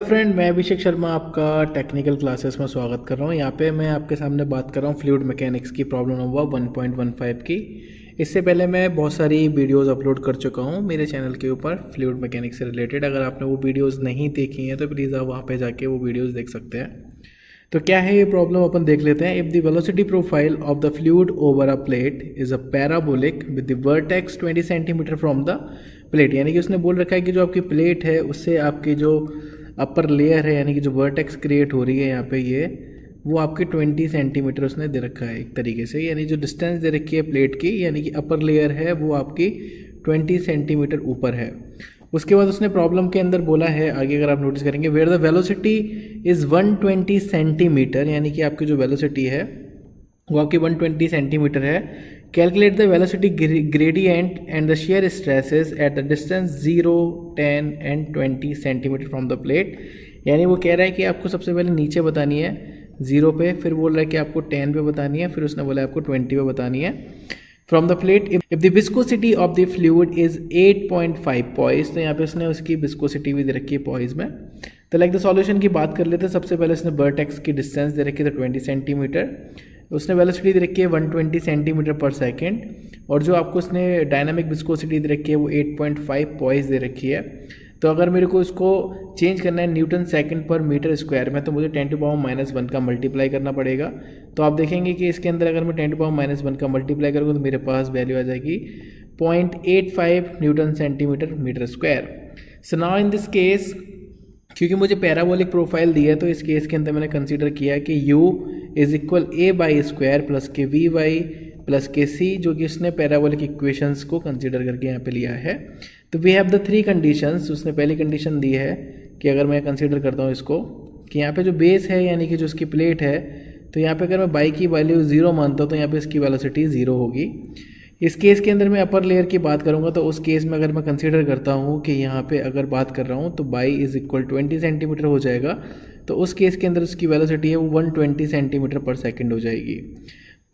Friend, मैं अभिषेक शर्मा आपका technical classes में स्वागत कर रहा हूँ। यहाँ पे मैं आपके सामने बात कर रहा हूँ फ्लूइड मैकेनिक्स की प्रॉब्लम नंबर 1.15 की। इससे पहले मैं बहुत सारी वीडियोस अपलोड कर चुका हूँ मेरे चैनल के ऊपर फ्लूइड मैकेनिक्स से रिलेटेड। अगर आपने वो वीडियोस नहीं देखी हैं तो प्लीज़ आप वहाँ पे जाके वो वीडियोस देख सकते हैं। तो क्या है ये प्रॉब्लम, अपन देख लेते हैं। If the velocity profile of the fluid over a plate is a parabolic with the vertex 20 centimetre from the plate, यानी कि उसने बोल रखा है कि जो आपकी प्लेट है उससे आपकी जो अपर लेयर है यानी कि जो वर्टेक्स क्रिएट हो रही है यहाँ पे ये वो आपके 20 सेंटीमीटर उसने दे रखा है एक तरीके से, यानी जो डिस्टेंस दे रखी है प्लेट की यानी कि अपर लेयर है वो आपकी 20 सेंटीमीटर ऊपर है। उसके बाद उसने प्रॉब्लम के अंदर बोला है आगे, अगर आप नोटिस करेंगे, where the velocity is 120 centimetre, यानी कि आपकी जो वेलोसिटी है वो आपकी 120 सेंटीमीटर है। Calculate the velocity gradient and the shear stresses at the distance 0, 10 and 20 centimetre from the plate. यानी वो कह रहा है कि आपको सबसे पहले नीचे बतानी है 0 पे, फिर बोल रहा है कि आपको 10 पे बतानी है, फिर उसने बोला है आपको 20 पे बतानी है from the plate. If the viscosity of the fluid is 8.5 poised, तो यहाँ पे उसने उसकी विस्कोसिटी भी दे रखी है पॉइस में। तो लाइक द सॉल्यूशन की बात कर लेते हैं। सबसे पहले उसने वर्टेक्स की डिस्टेंस दे रखी है 20 सेंटीमीटर, उसने वेलोसिटी दे रखी है 120 सेंटीमीटर पर सेकेंड, और जो आपको उसने डायनामिक विस्कोसिटी दे रखी है वो 8.5 पॉइस दे रखी है। तो अगर मेरे को इसको चेंज करना है न्यूटन सेकंड पर मीटर स्क्वायर में, तो मुझे 10⁻⁻1 का मल्टीप्लाई करना पड़ेगा। तो आप देखेंगे कि इसके अंदर अगर मैं 10⁻⁻1 का मल्टीप्लाई करूँगा तो मेरे पास वैल्यू आ जाएगी 0.85 newton centimetre metre square. So now in this case, क्योंकि मुझे पैराबोलिक प्रोफाइल दिया है तो इस केस के अंदर मैंने कंसीडर किया कि u is equal a by square plus के वी वाई प्लस के सी, जो कि उसने पैराबोलिक इक्वेशंस को कंसीडर करके यहाँ पे लिया है। तो वी हैव द 3 कंडीशंस। उसने पहली कंडीशन दी है कि अगर मैं कंसीडर करता हूँ इसको कि यहाँ पे जो बेस है यानी कि जो उसकी प्लेट है, तो यहाँ पे अगर मैं बाई की वैल्यू 0 मानता हूँ तो यहाँ पे इसकी वेलोसिटी 0 होगी। इस केस के अंदर मैं अपर लेयर की बात करूंगा तो उस केस में अगर मैं कंसीडर करता हूं कि यहाँ पे अगर बात कर रहा हूं तो बाई इज इक्वल 20 सेंटीमीटर हो जाएगा, तो उस केस के अंदर उसकी वेलोसिटी है वो 120 सेंटीमीटर पर सेकंड हो जाएगी।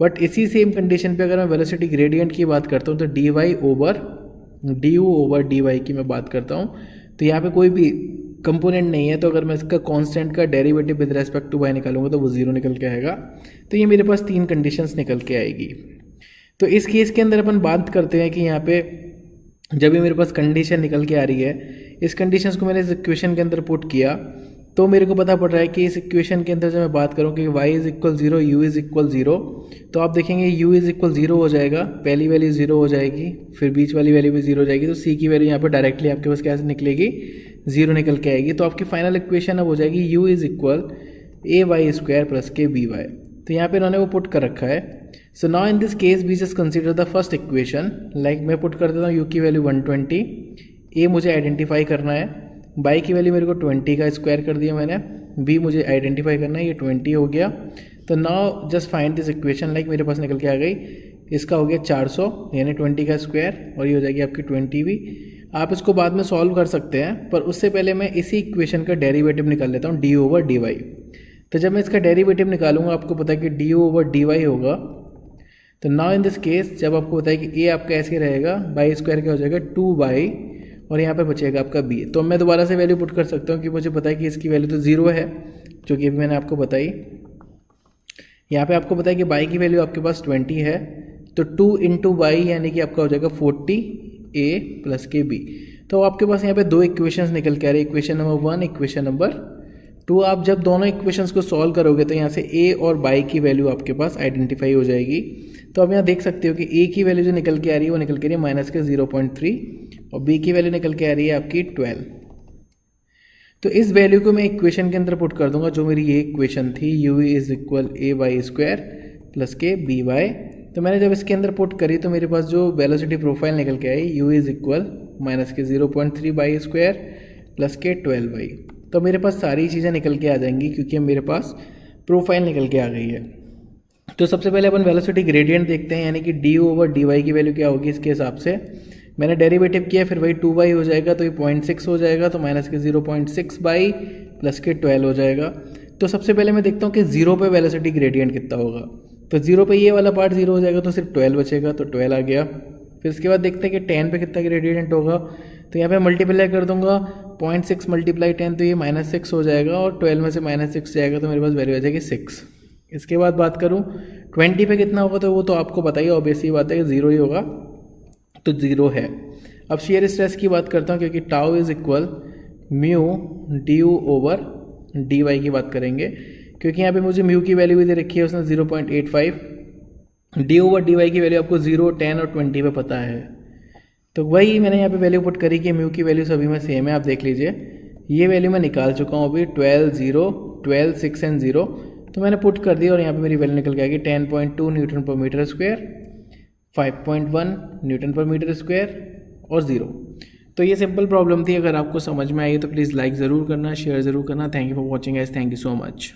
बट इसी सेम कंडीशन पे अगर मैं वेलोसिटी ग्रेडियंट की बात करता हूँ तो d u over d y की मैं बात करता हूँ, तो यहाँ पे कोई भी कंपोनेंट नहीं है, तो अगर मैं इसका कांस्टेंट का derivative with respect to y निकालूंगा तो वो 0 निकल के आएगा। तो ये मेरे पास 3 कंडीशंस निकल के आएगी। तो इस केस के अंदर अपन बात करते हैं कि यहाँ पे जब भी मेरे पास कंडीशन निकल के आ रही है, इस कंडीशंस को मैंने इस इक्वेशन के अंदर पुट किया तो मेरे को पता पड़ रहा है कि इस इक्वेशन के अंदर जब मैं बात करूँ कि y is equal 0, u is equal 0, तो आप देखेंगे u इज इक्वल 0 हो जाएगा, पहली वैल्यू 0 हो जाएगी, फिर बीच वाली वैल्यू भी 0 हो जाएगी, तो c की वैल्यू यहाँ पे डायरेक्टली आपके पास कैसे निकलेगी, 0 निकल के आएगी। तो आपकी फाइनल इक्वेशन अब हो जाएगी u is equal a y square plus के बी वाई। तो यहाँ पे इन्होंने वो पुट कर रखा है। So now in this case we just consider the first equation. Like मैं पुट कर देता हूँ u की वैल्यू 120, a मुझे आइडेंटिफाई करना है, बाई की वैल्यू मेरे को 20 का स्क्वायर कर दिया मैंने, b मुझे आइडेंटिफाई करना है, ये 20 हो गया। तो now just find this equation. Like मेरे पास निकल के आ गई, इसका हो गया 400 यानी 20 का स्क्वायर, और ये हो जाएगी आपकी 20 भी। आप इसको बाद में सॉल्व कर सकते हैं, पर उससे पहले मैं इसी इक्वेशन का डेरिवेटिव निकाल लेता हूँ डी ओवर डी वाई। तो जब मैं इसका डेरिवेटिव निकालूंगा आपको पता है कि डी ओवर डी वाई होगा। तो नाउ इन दिस केस जब आपको पता है कि ए आपका ऐसे रहेगा, बाई स्क्वायर क्या हो जाएगा 2 बाई, और यहाँ पे बचेगा आपका बी। तो मैं दोबारा से वैल्यू पुट कर सकता हूँ कि मुझे पता है कि इसकी वैल्यू तो 0 है, जो कि अभी मैंने आपको बताई। यहाँ पे आपको पता है कि बाई की वैल्यू आपके पास 20 है, तो 2 इंटू बाई यानी कि आपका हो जाएगा 40 ए प्लस के बी। तो आपके पास यहाँ पे 2 इक्वेशंस निकल के आ रही है, इक्वेशन नंबर 1, इक्वेशन नंबर 2। आप जब दोनों इक्वेशंस को सॉल्व करोगे तो यहाँ से a और बाई की वैल्यू आपके पास आइडेंटिफाई हो जाएगी। तो आप यहाँ देख सकते हो कि a की वैल्यू जो निकल के आ रही है वो निकल के आ रही है माइनस के 0.3, और b की वैल्यू निकल के आ रही है आपकी 12। तो इस वैल्यू को मैं इक्वेशन के अंदर पुट कर दूंगा, जो मेरी ये इक्वेशन थी u is equal a y square plus के बी वाई। तो मैंने जब इसके अंदर पुट करी तो मेरे पास जो वेलोसिटी प्रोफाइल निकल के आई u इज इक्वल माइनस के 0.3 बाई स्क्वायर प्लस के 12 बाई। तो मेरे पास सारी चीज़ें निकल के आ जाएंगी क्योंकि मेरे पास प्रोफाइल निकल के आ गई है। तो सबसे पहले अपन वेलोसिटी ग्रेडियंट देखते हैं, यानी कि डी ओवर डी वाई की वैल्यू क्या होगी। इसके हिसाब से मैंने डेरिवेटिव किया, फिर वही 2 बाई हो जाएगा, तो ये 0.6 हो जाएगा, तो माइनस के 0.6 बाई प्लस के 12 हो जाएगा। तो सबसे पहले मैं देखता हूँ कि 0 पे वेलोसिटी ग्रेडियंट कितना होगा। तो 0 पे ये वाला पार्ट 0 हो जाएगा, तो सिर्फ 12 बचेगा, तो 12 आ गया। फिर इसके बाद देखते हैं कि 10 पे कितना ग्रेडियंट होगा। तो यहाँ पे मल्टीप्लाई कर दूंगा 0.6 मल्टीप्लाई 10 तो ये -6 हो जाएगा और 12 में से -6 जाएगा तो मेरे पास वैल्यू आ जाएगी 6। इसके बाद बात करूँ 20 पे कितना होगा तो वो तो आपको बताइए, ऑब्वियसली बात है कि 0 ही होगा, तो 0 है। अब शेयर स्ट्रेस की बात करता हूँ क्योंकि tau is equal mu d over d y की बात करेंगे, क्योंकि यहाँ पे मुझे म्यू की वैल्यू भी दे रखी है उसने 0.85, डी ओवर डी वाई की वैल्यू आपको 0, 10 और 20 पे पता है, तो वही मैंने यहाँ पे वैल्यू पुट करी कि म्यू की वैल्यू सभी में सेम है। आप देख लीजिए ये वैल्यू मैं निकाल चुका हूँ अभी 12, 0, 12, 6 एंड 0, तो मैंने पुट कर दिया और यहाँ पे मेरी वैल्यू निकल के आएगी 10.2 न्यूटन पर मीटर स्क्वायर, 5.1 न्यूटन पर मीटर स्क्वायर और 0। तो ये सिंपल प्रॉब्लम थी। अगर आपको समझ में आई तो प्लीज़ लाइक ज़रूर करना, शेयर ज़रूर करना। Thank you for watching guys, thank you so much.